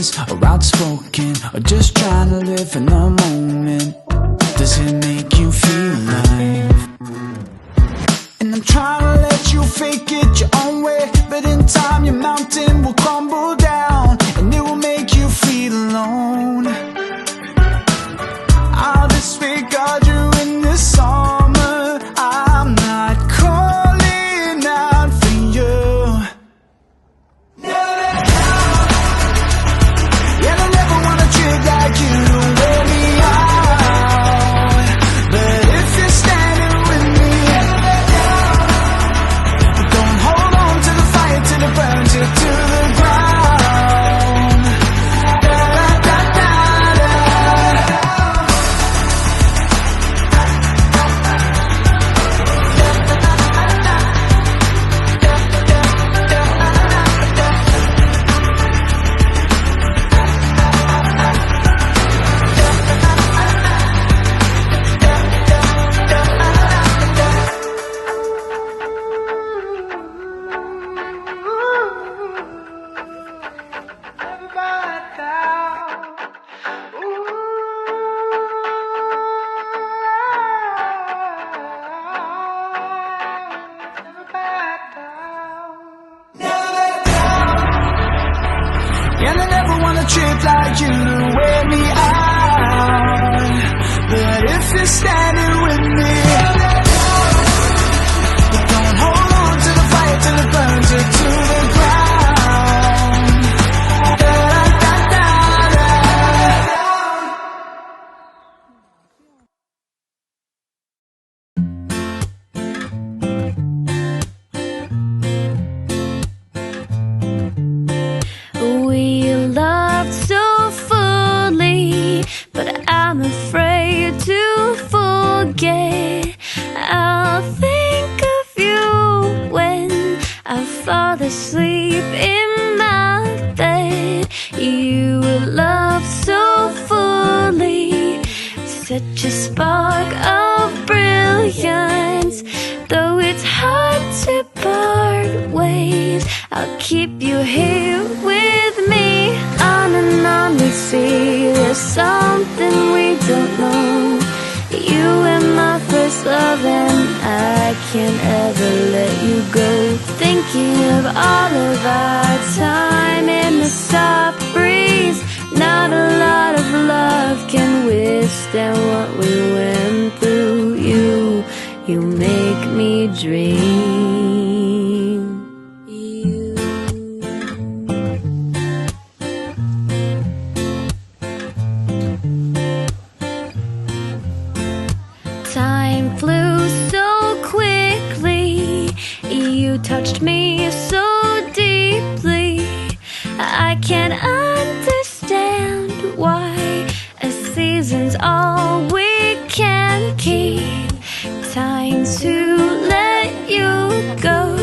famous or outspoken, or just trying to live in the moment? Does it make you feel alive? And I'm trying to let you fake it your own way, but in time your mountain will crumble down, and it will make you feel alone. I'll disregard you in the summer. I'm not calling out for you. Yeah, I never wanna treat like you to wear me out, but if you're standing with me, don't hold on to the fire till it burns you to the ground. Da, da, da, da, da. And I never wanna trip like you to wear me out, but if you're standing with me, don't hold on to the fire till it burns you to the ground. Da, da, da, da. We loved so fully, but I'm afraid to forget. I'll think of you when I fall asleep in my bed. You loved so fully, such a spark of brilliance. Though it's hard to part ways, I'll keep you here with me. On and on we see there's something we don't know. You were my first love and I can't ever let you go. Thinking of all of our time in the soft breeze. Not a lot of love can withstand what we went through. You make me dream. Time flew so quickly. You touched me so deeply. I can't understand why a season's all we can keep. Time to let you go.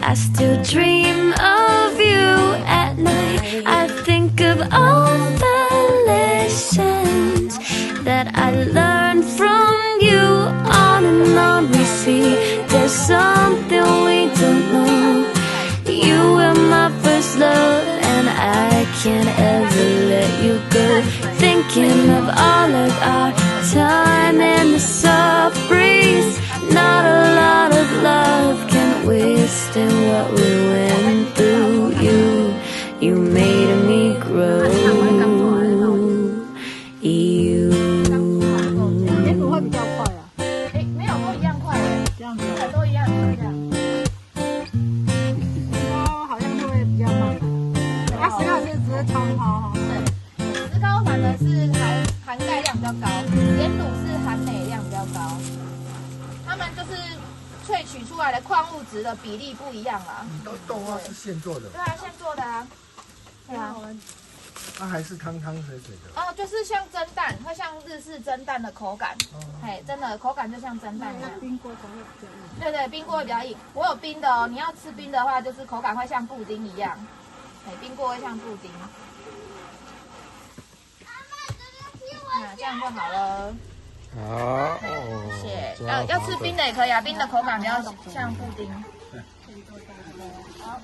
I still dream of you at night. I think of all the lessons that I learned from you. On and on we see there's something we don't know. You were my first love and I can't ever let you go. Thinking of all of our time in the soft breeze. Not a lot of love can withstand what we went through. You made me grow. You 会比较快啊？没有，都一样快哎，这样子都一样这样。石膏好像会比较慢，它石膏是只是冲泡哈。对，石膏反而是含钙量比较高，盐卤是含镁量比较高。它们就是萃取出来的矿物质的比例不一样啦。豆花是现做的，对啊，现做的啊。对啊。它还是汤汤水水的。哦，就是像蒸蛋，会像日式蒸蛋的口感。嘿，真的口感就像蒸蛋一样。冰过才会比较硬。对对，冰过会比较硬。我有冰的哦，你要吃冰的话，就是口感会像布丁一样。嘿，冰过会像布丁。这样就好了。好，谢谢。要吃冰的也可以啊，冰的口感比较像布丁。好。